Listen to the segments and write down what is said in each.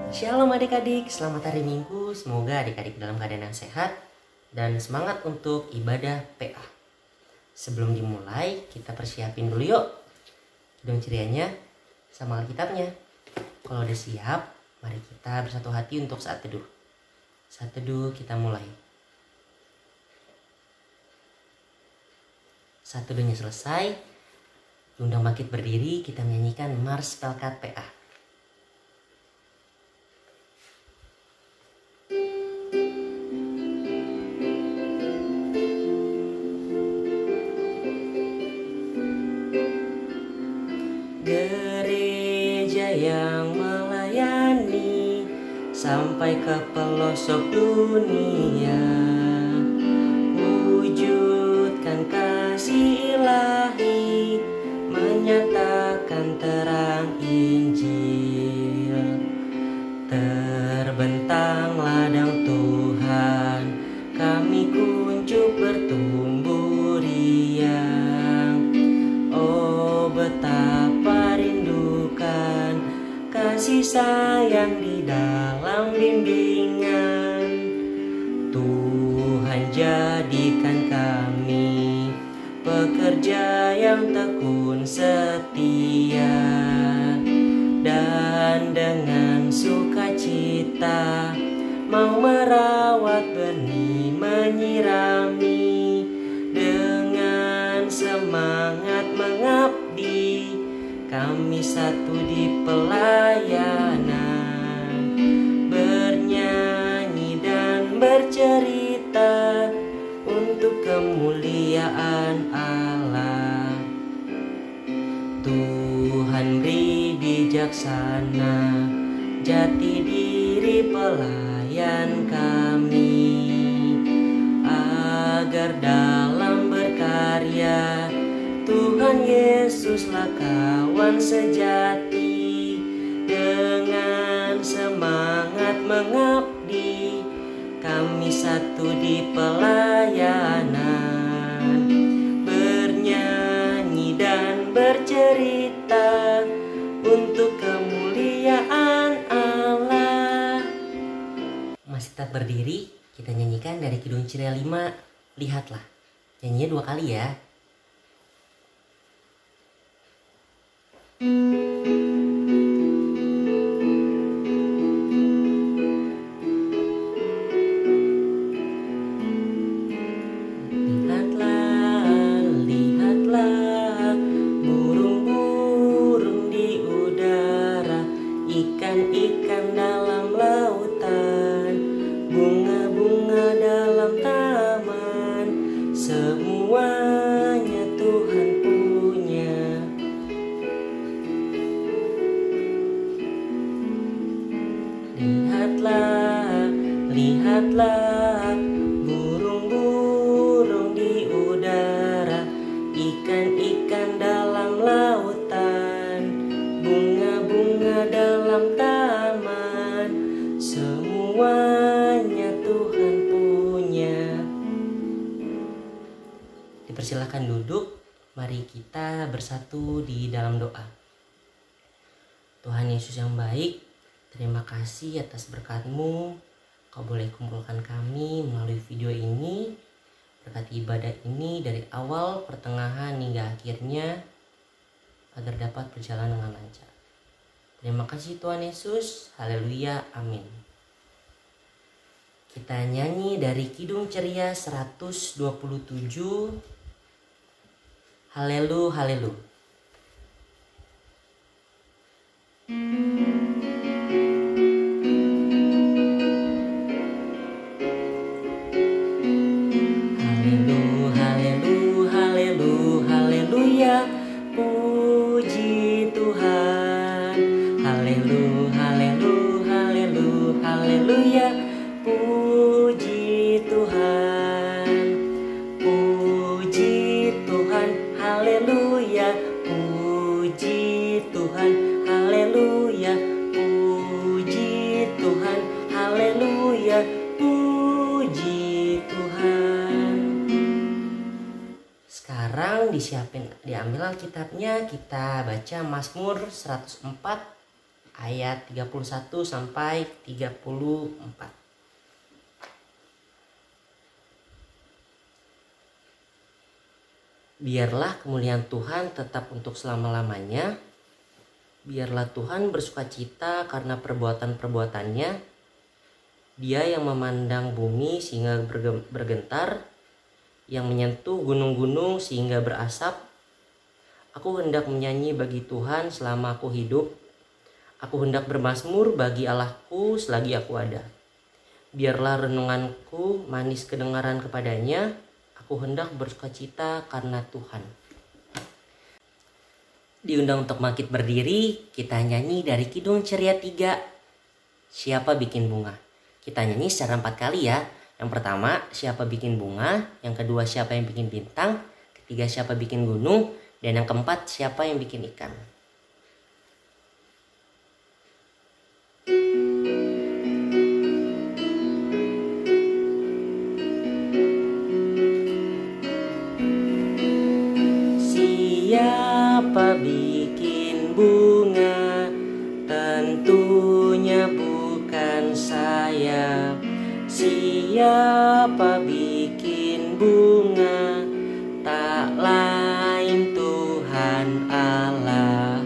Shalom adik-adik, selamat hari Minggu. Semoga adik-adik dalam keadaan yang sehat dan semangat untuk ibadah PA. Sebelum dimulai, kita persiapin dulu yuk dong cerianya sama Alkitabnya. Kalau udah siap, mari kita bersatu hati untuk saat teduh. Saat teduh kita mulai. Saat teduhnya selesai, diundang bangkit berdiri, kita menyanyikan Mars Pelkat PA. Gereja yang melayani sampai ke pelosok dunia, wujudkan kasih ilahi, menyatakan terang Injil. Terbentang ladang Tuhan, kami kuncup bertumbuh riang. Oh betapa rindukan kasih sayang di dalam bimbingan. Tuhan jadikan kami pekerja yang tekun setia, dan dengan sukacita mau merawat benih, menyirami, dengan semangat mengabdi, kami satu di pelayanan, bernyanyi dan bercerita untuk kemuliaan Allah. Tuhan beri bijaksana, jati diri pelayan kami, agar dalam berkarya Tuhan Yesuslah kawan sejati. Dengan semangat mengabdi, kami satu di pelayanan, bernyanyi dan bercerita untuk kemuliaan Allah. Masih tetap berdiri, kita nyanyikan dari Kidung Ceria 5, Lihatlah. Nyanyinya 2 kali ya. Ikan-ikan dalam lautan, bunga-bunga dalam taman, semuanya Tuhan punya. Lihatlah, lihatlah, burung-burung di udara, ikan-ikan dalam lautan, bunga-bunga dalam taman, semuanya Tuhan punya. Dipersilakan duduk, mari kita bersatu di dalam doa. Tuhan Yesus yang baik, terima kasih atas berkat-Mu. Kau boleh kumpulkan kami melalui video ini, berkati ibadah ini dari awal, pertengahan hingga akhirnya, agar dapat berjalan dengan lancar. Terima kasih Tuhan Yesus, haleluya, amin. Kita nyanyi dari Kidung Ceria 127, Halelu, halelu. Halelu, halelu, halelu, haleluya, puji Tuhan. Halelu, halelu, halelu, haleluya, puji Tuhan. Puji Tuhan, haleluya, puji Tuhan, haleluya, puji Tuhan, haleluya, puji Tuhan. Sekarang diambil Alkitabnya, kita baca Mazmur 104 ayat 31 sampai 34. Biarlah kemuliaan Tuhan tetap untuk selama-lamanya. Biarlah Tuhan bersukacita karena perbuatan-perbuatannya. Dia yang memandang bumi sehingga bergentar, yang menyentuh gunung-gunung sehingga berasap. Aku hendak menyanyi bagi Tuhan selama aku hidup. Aku hendak bermazmur bagi Allahku selagi aku ada. Biarlah renunganku manis kedengaran kepadanya. Aku hendak bersukacita karena Tuhan. Diundang untuk bangkit berdiri, kita nyanyi dari Kidung Ceria 3, Siapa Bikin Bunga. Kita nyanyi secara 4 kali ya. Yang pertama, siapa bikin bunga. Yang kedua, siapa yang bikin bintang. Ketiga, siapa bikin gunung. Dan yang keempat, siapa yang bikin ikan. Siapa bikin bunga? Tentunya bukan saya. Siapa bikin bunga? Tak lain Tuhan Allah.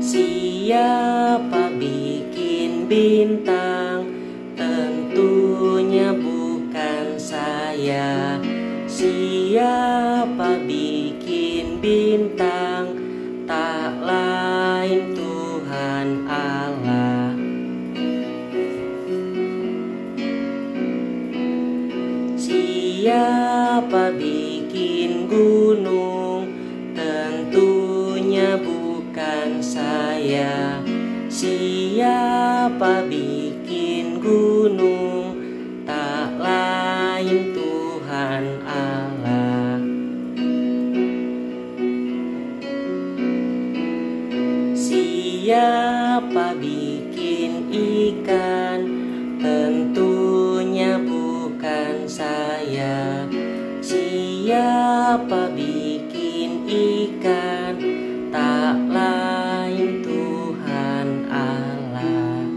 Siapa bikin bintang? Tentunya bukan saya. Siapa bikin bintang? Tak lain Tuhan Allah. Siapa bikin gunung? Tentunya bukan saya. Siapa bikin gunung? Tak lain Tuhan Allah. Siapa bikin ikan? Tentunya bukan saya. Siapa bikin ikan? Tak lain Tuhan Allah.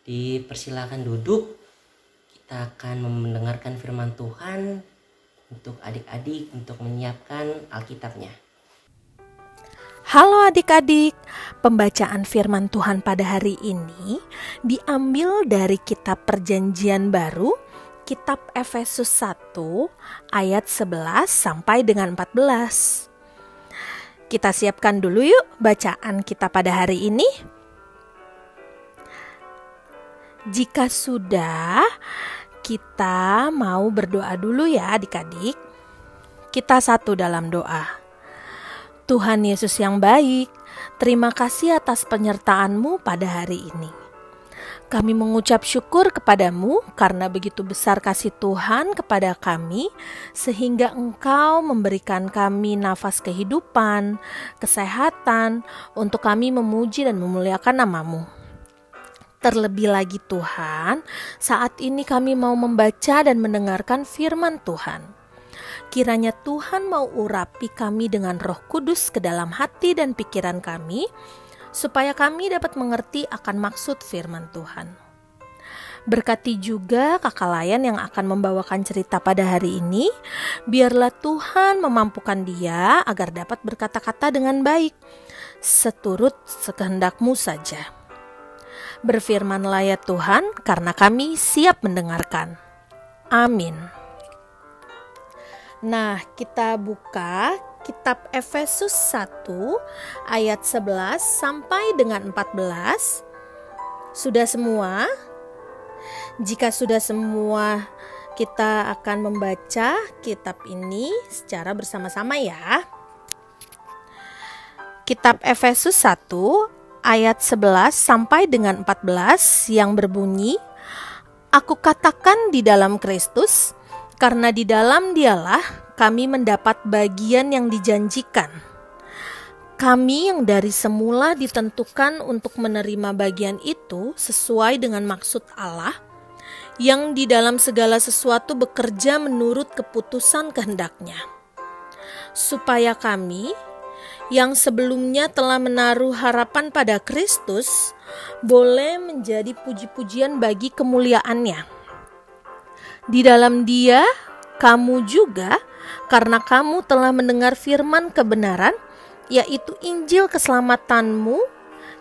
Dipersilakan duduk. Kita akan mendengarkan firman Tuhan untuk adik-adik untuk menyiapkan Alkitabnya. Halo adik-adik, pembacaan firman Tuhan pada hari ini diambil dari kitab Perjanjian Baru, kitab Efesus 1 ayat 11 sampai dengan 14. Kita siapkan dulu yuk bacaan kita pada hari ini. Jika sudah, kita mau berdoa dulu ya adik-adik. Kita satu dalam doa. Tuhan Yesus yang baik, terima kasih atas penyertaan-Mu pada hari ini. Kami mengucap syukur kepadamu karena begitu besar kasih Tuhan kepada kami, sehingga Engkau memberikan kami nafas kehidupan, kesehatan, untuk kami memuji dan memuliakan nama-Mu. Terlebih lagi Tuhan, saat ini kami mau membaca dan mendengarkan firman Tuhan. Kiranya Tuhan mau urapi kami dengan Roh Kudus ke dalam hati dan pikiran kami, supaya kami dapat mengerti akan maksud firman Tuhan. Berkati juga kakak Layan yang akan membawakan cerita pada hari ini. Biarlah Tuhan memampukan dia agar dapat berkata-kata dengan baik, seturut sekehendak-Mu saja. Berfirmanlah ya Tuhan, karena kami siap mendengarkan. Amin. Nah, kita buka kitab Efesus 1 ayat 11 sampai dengan 14. Sudah semua? Jika sudah semua, kita akan membaca kitab ini secara bersama-sama ya. Kitab Efesus 1 ayat 11 sampai dengan 14 yang berbunyi, Aku katakan di dalam Kristus, karena di dalam Dialah kami mendapat bagian yang dijanjikan. Kami yang dari semula ditentukan untuk menerima bagian itu sesuai dengan maksud Allah, yang di dalam segala sesuatu bekerja menurut keputusan kehendak-Nya, supaya kami yang sebelumnya telah menaruh harapan pada Kristus boleh menjadi puji-pujian bagi kemuliaan-Nya. Di dalam Dia, kamu juga, karena kamu telah mendengar firman kebenaran, yaitu Injil keselamatanmu,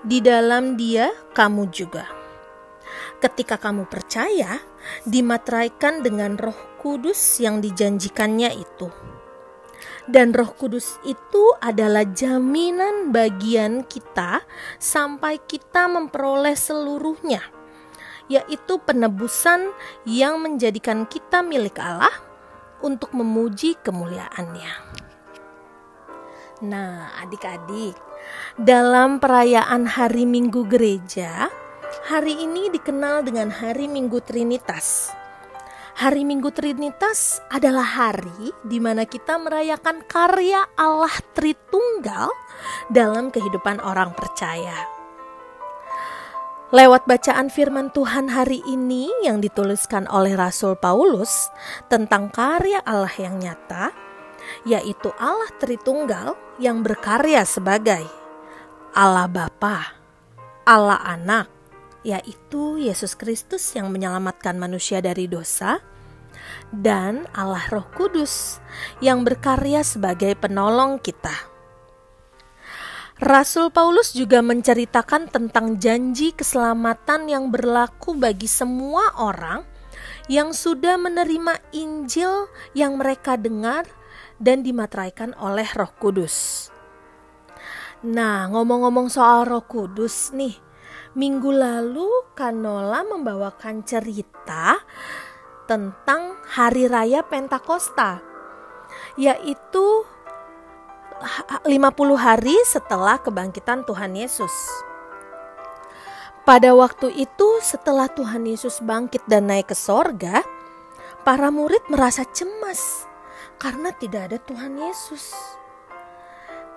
di dalam Dia kamu juga. Ketika kamu percaya, dimateraikan dengan Roh Kudus yang dijanjikannya itu. Dan Roh Kudus itu adalah jaminan bagian kita sampai kita memperoleh seluruhnya, yaitu penebusan yang menjadikan kita milik Allah untuk memuji kemuliaan-Nya. Nah, adik-adik, dalam perayaan Hari Minggu Gereja, hari ini dikenal dengan Hari Minggu Trinitas. Hari Minggu Trinitas adalah hari di mana kita merayakan karya Allah Tritunggal dalam kehidupan orang percaya. Lewat bacaan firman Tuhan hari ini yang dituliskan oleh Rasul Paulus tentang karya Allah yang nyata, yaitu Allah Tritunggal yang berkarya sebagai Allah Bapa, Allah Anak, yaitu Yesus Kristus yang menyelamatkan manusia dari dosa, dan Allah Roh Kudus yang berkarya sebagai penolong kita. Rasul Paulus juga menceritakan tentang janji keselamatan yang berlaku bagi semua orang yang sudah menerima Injil yang mereka dengar dan dimateraikan oleh Roh Kudus. Nah, ngomong-ngomong soal Roh Kudus nih, minggu lalu Kanola membawakan cerita tentang Hari Raya Pentakosta, yaitu 50 hari setelah kebangkitan Tuhan Yesus. Pada waktu itu, setelah Tuhan Yesus bangkit dan naik ke sorga, para murid merasa cemas karena tidak ada Tuhan Yesus.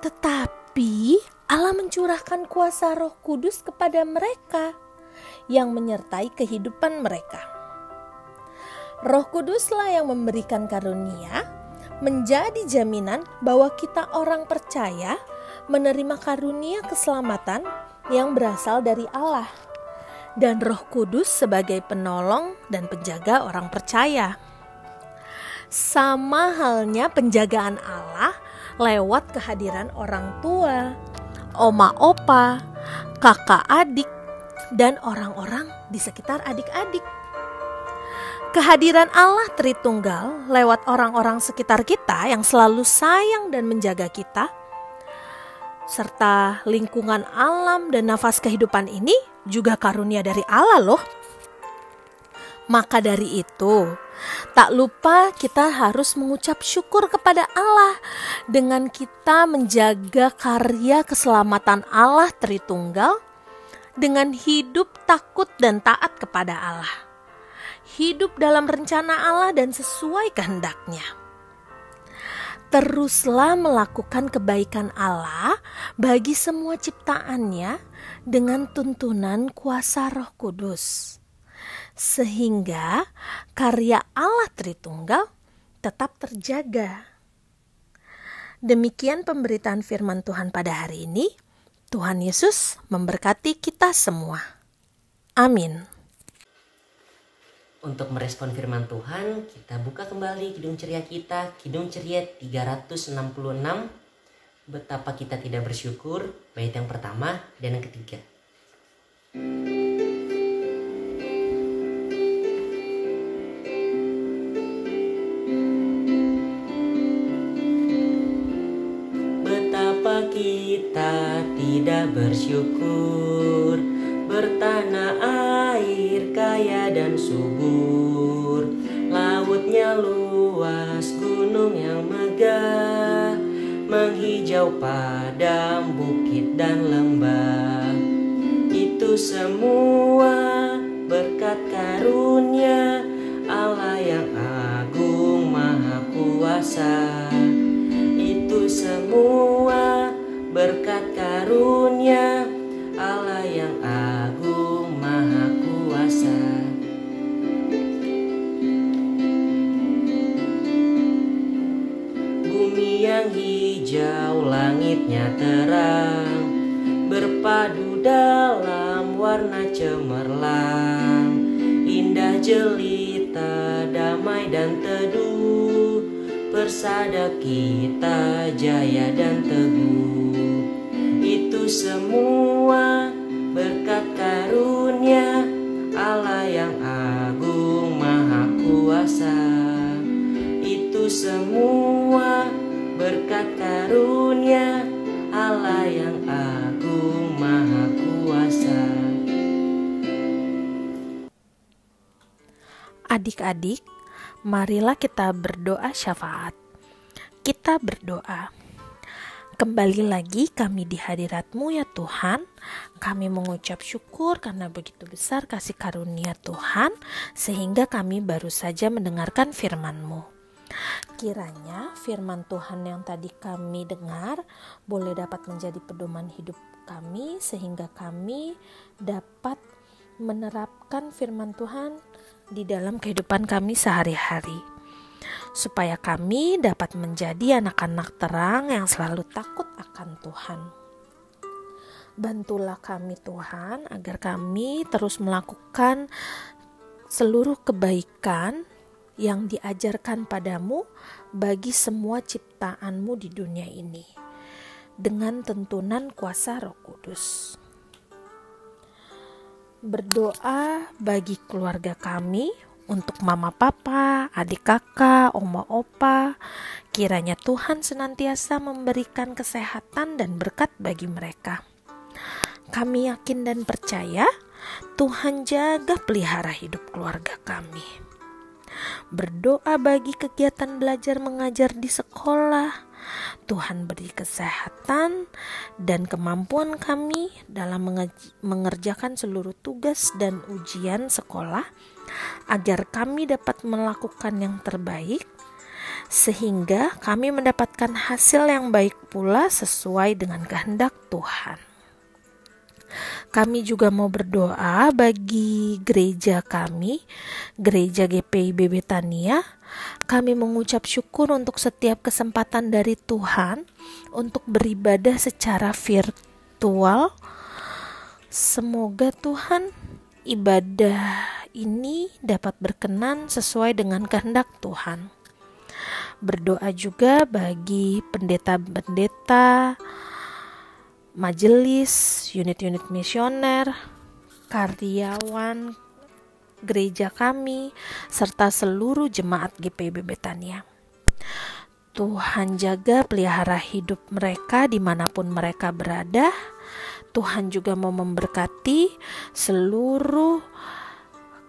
Tetapi Allah mencurahkan kuasa Roh Kudus kepada mereka yang menyertai kehidupan mereka. Roh Kuduslah yang memberikan karunia, menjadi jaminan bahwa kita orang percaya menerima karunia keselamatan yang berasal dari Allah, dan Roh Kudus sebagai penolong dan penjaga orang percaya. Sama halnya penjagaan Allah lewat kehadiran orang tua, oma opa, kakak adik, dan orang-orang di sekitar adik-adik. Kehadiran Allah Tritunggal lewat orang-orang sekitar kita yang selalu sayang dan menjaga kita, serta lingkungan alam dan nafas kehidupan ini juga karunia dari Allah loh. Maka dari itu, tak lupa kita harus mengucap syukur kepada Allah dengan kita menjaga karya keselamatan Allah Tritunggal dengan hidup takut dan taat kepada Allah. Hidup dalam rencana Allah dan sesuai kehendak-Nya. Teruslah melakukan kebaikan Allah bagi semua ciptaannya dengan tuntunan kuasa Roh Kudus, sehingga karya Allah Tritunggal tetap terjaga. Demikian pemberitaan firman Tuhan pada hari ini. Tuhan Yesus memberkati kita semua. Amin. Untuk merespon firman Tuhan, kita buka kembali Kidung Ceria kita, Kidung Ceria 366. Betapa kita tidak bersyukur, bait yang pertama dan yang ketiga. Betapa kita tidak bersyukur, bertanah air kaya dan subur, lautnya luas, gunung yang megah, menghijau padang, bukit dan lembah. Itu semua berkat karunia Allah yang agung maha kuasa. Itu semua berkat karunia Allah yang agung maha kuasa. Bumi yang hijau, langitnya terang, berpadu dalam warna cemerlang, indah jelita, damai dan teduh, persada kita jaya dan teguh. Itu semua berkat karunia Allah yang agung maha kuasa. Itu semua berkat karunia Allah yang agung maha kuasa. Adik-adik, marilah kita berdoa syafaat. Kita berdoa. Kembali lagi kami di hadirat-Mu ya Tuhan. Kami mengucap syukur karena begitu besar kasih karunia Tuhan, sehingga kami baru saja mendengarkan firman-Mu. Kiranya firman Tuhan yang tadi kami dengar boleh dapat menjadi pedoman hidup kami, sehingga kami dapat menerapkan firman Tuhan di dalam kehidupan kami sehari-hari, supaya kami dapat menjadi anak-anak terang yang selalu takut akan Tuhan. Bantulah kami Tuhan, agar kami terus melakukan seluruh kebaikan yang diajarkan padamu bagi semua ciptaan-Mu di dunia ini, dengan tuntunan kuasa Roh Kudus. Berdoa bagi keluarga kami, untuk mama papa, adik kakak, oma opa, kiranya Tuhan senantiasa memberikan kesehatan dan berkat bagi mereka. Kami yakin dan percaya Tuhan jaga pelihara hidup keluarga kami. Berdoa bagi kegiatan belajar mengajar di sekolah, Tuhan beri kesehatan dan kemampuan kami dalam mengerjakan seluruh tugas dan ujian sekolah, agar kami dapat melakukan yang terbaik, sehingga kami mendapatkan hasil yang baik pula sesuai dengan kehendak Tuhan. Kami juga mau berdoa bagi gereja kami, Gereja GPIB Betania. Kami mengucap syukur untuk setiap kesempatan dari Tuhan untuk beribadah secara virtual. Semoga Tuhan, ibadah ini dapat berkenan sesuai dengan kehendak Tuhan. Berdoa juga bagi pendeta-pendeta, majelis, unit-unit misioner, karyawan gereja kami, serta seluruh jemaat GPIB Betania. Tuhan jaga pelihara hidup mereka dimanapun mereka berada. Tuhan juga mau memberkati seluruh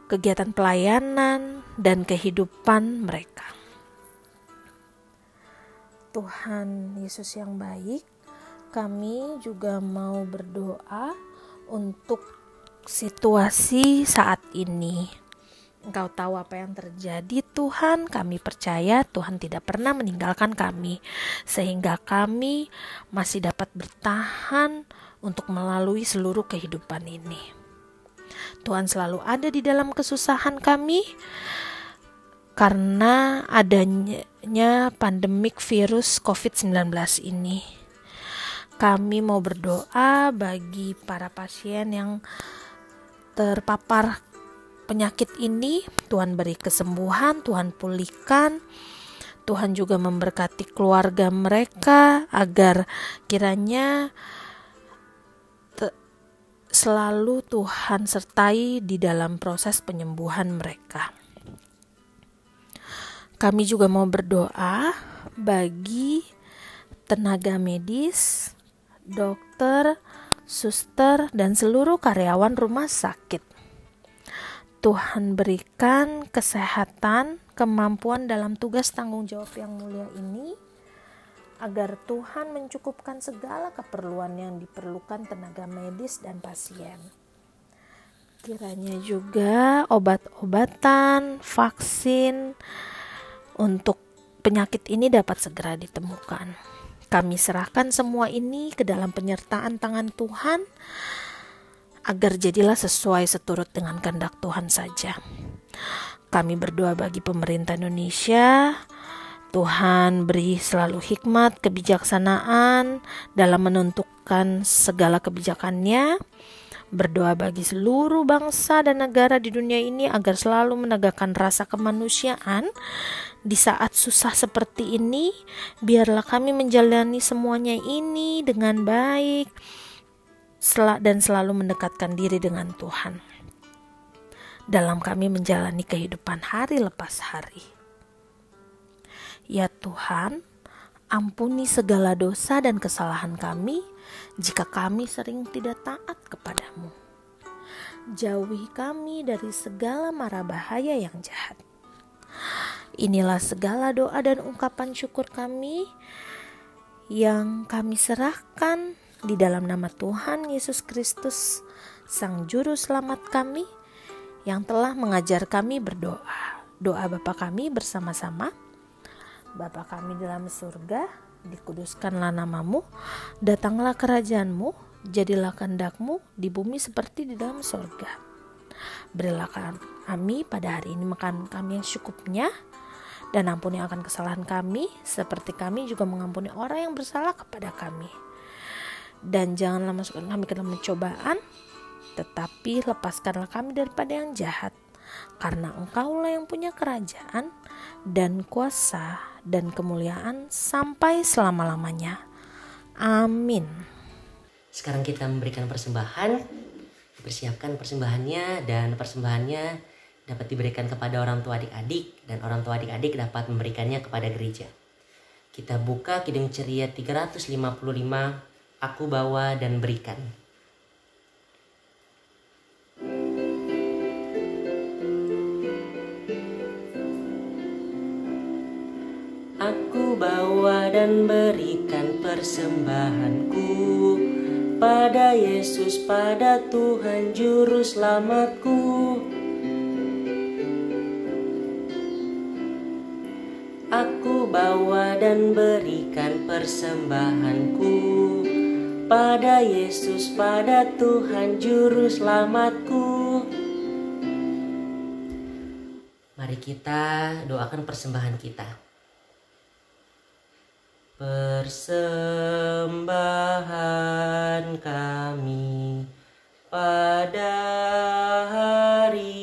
kegiatan pelayanan dan kehidupan mereka. Tuhan Yesus yang baik, kami juga mau berdoa untuk situasi saat ini. Engkau tahu apa yang terjadi Tuhan. Kami percaya Tuhan tidak pernah meninggalkan kami, sehingga kami masih dapat bertahan untuk melalui seluruh kehidupan ini. Tuhan selalu ada di dalam kesusahan kami, karena adanya pandemik virus COVID-19 ini. Kami mau berdoa bagi para pasien yang terpapar penyakit ini. Tuhan beri kesembuhan, Tuhan pulihkan. Tuhan juga memberkati keluarga mereka, agar kiranya selalu Tuhan sertai di dalam proses penyembuhan mereka. Kami juga mau berdoa bagi tenaga medis, dokter, suster, dan seluruh karyawan rumah sakit. Tuhan berikan kesehatan, kemampuan dalam tugas tanggung jawab yang mulia ini, agar Tuhan mencukupkan segala keperluan yang diperlukan tenaga medis dan pasien. Kiranya juga obat-obatan, vaksin untuk penyakit ini dapat segera ditemukan. Kami serahkan semua ini ke dalam penyertaan tangan Tuhan, agar jadilah sesuai seturut dengan kehendak Tuhan saja. Kami berdoa bagi pemerintah Indonesia, Tuhan beri selalu hikmat, kebijaksanaan dalam menentukan segala kebijakannya. Berdoa bagi seluruh bangsa dan negara di dunia ini agar selalu menegakkan rasa kemanusiaan di saat susah seperti ini. Biarlah kami menjalani semuanya ini dengan baik dan selalu mendekatkan diri dengan Tuhan dalam kami menjalani kehidupan hari lepas hari. Ya Tuhan, ampuni segala dosa dan kesalahan kami jika kami sering tidak taat kepadamu. Jauhi kami dari segala mara bahaya yang jahat. Inilah segala doa dan ungkapan syukur kami yang kami serahkan di dalam nama Tuhan Yesus Kristus, Sang Juru Selamat kami, yang telah mengajar kami berdoa. Doa Bapa kami bersama-sama. Bapa kami dalam surga, dikuduskanlah namamu, datanglah kerajaanmu, jadilah kehendakmu di bumi seperti di dalam surga. Berilah kami pada hari ini makan kami yang secukupnya, dan ampuni akan kesalahan kami, seperti kami juga mengampuni orang yang bersalah kepada kami. Dan janganlah masukkan kami ke dalam pencobaan, tetapi lepaskanlah kami daripada yang jahat, karena Engkaulah yang punya kerajaan dan kuasa dan kemuliaan sampai selama-lamanya. Amin. Sekarang kita memberikan persembahan. Persiapkan persembahannya, dan persembahannya dapat diberikan kepada orang tua adik-adik, dan orang tua adik-adik dapat memberikannya kepada gereja. Kita buka Kidung Ceria 355, Aku Bawa dan Berikan. Aku bawa dan berikan persembahanku pada Yesus, pada Tuhan Juru Selamatku. Aku bawa dan berikan persembahanku pada Yesus, pada Tuhan Juru Selamatku. Mari kita doakan persembahan kita. Persembahan kami pada hari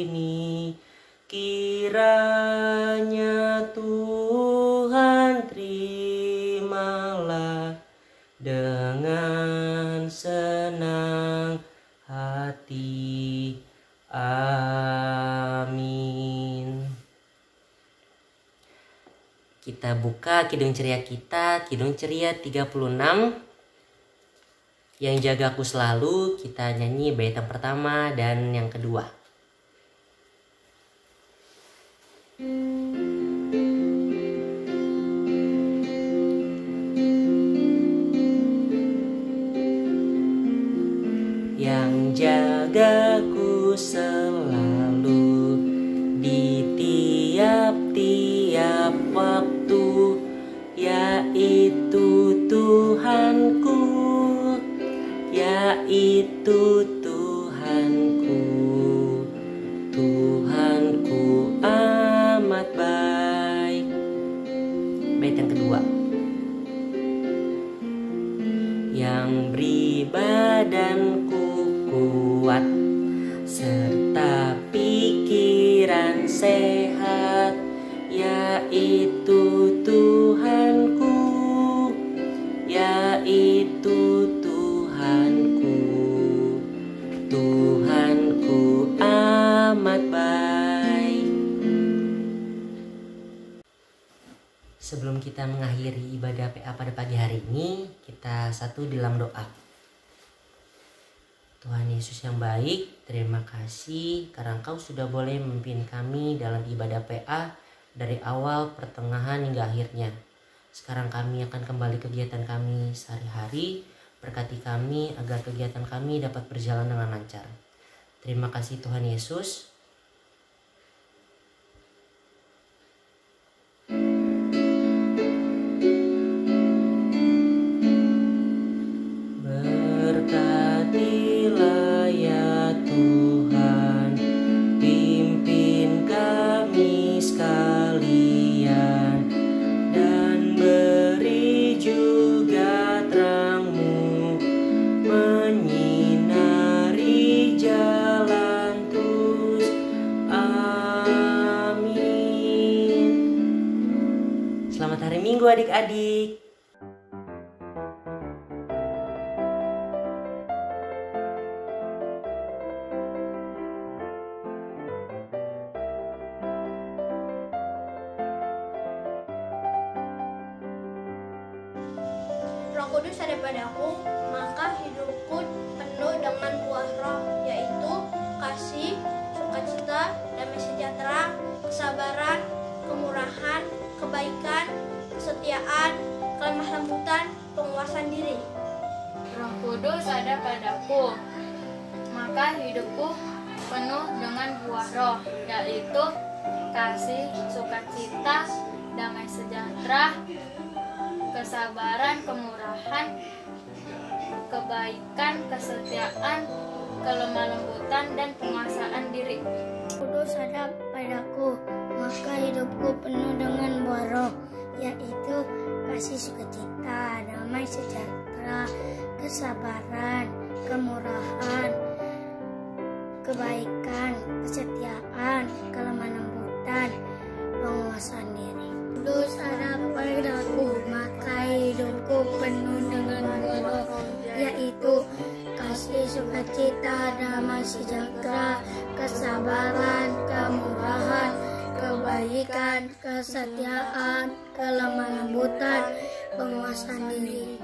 ini, kiranya Tuhan terimalah dengan senang hati. Amin. Kita buka Kidung Ceria kita, Kidung Ceria 36. Yang jaga aku selalu, kita nyanyi bait yang pertama dan yang kedua. Yang jagaku selalu di tiap-tiap waktu, yaitu Tuhanku, yaitu Tuhanku. Tuhanku amat baik. Bait yang kedua. Yang beri badanku kuat serta pikiran sehat, yaitu Tuhanku, yaitu Tuhanku. Tuhanku amat baik. Sebelum kita mengakhiri ibadah PA pada pagi hari ini, kita satu dalam doa. Tuhan Yesus yang baik, terima kasih karena Engkau sudah boleh memimpin kami dalam ibadah PA dari awal, pertengahan hingga akhirnya. Sekarang kami akan kembali kegiatan kami sehari-hari. Berkati kami agar kegiatan kami dapat berjalan dengan lancar. Terima kasih Tuhan Yesus. Berkatilah ya Tuhan, pimpin kami sekalian adik-adik. Roh Kudus ada padaku, maka hidupku penuh dengan buah roh, yaitu kasih, sukacita, damai sejahtera, kesabaran, kemurahan, kebaikan, kesetiaan, kelemah lembutan, penguasaan diri. Roh Kudus ada padaku, maka hidupku penuh dengan buah roh, yaitu kasih, sukacita, damai sejahtera, kesabaran, kemurahan, kebaikan, kesetiaan, kelemah lembutan, dan penguasaan diri. Kudus ada padaku, maka hidupku penuh dengan buah roh, yaitu kasih, sukacita, damai sejahtera, kesabaran, kemurahan, kebaikan, kesetiaan, kelemah lembutan, penguasaan diri. Kudus ada padaku, maka hidupku penuh dengan buah roh, yaitu kasih, sukacita, damai sejahtera, kesabaran, kemurahan, kebaikan, kesetiaan, kelemah lembutan, penguasaan diri.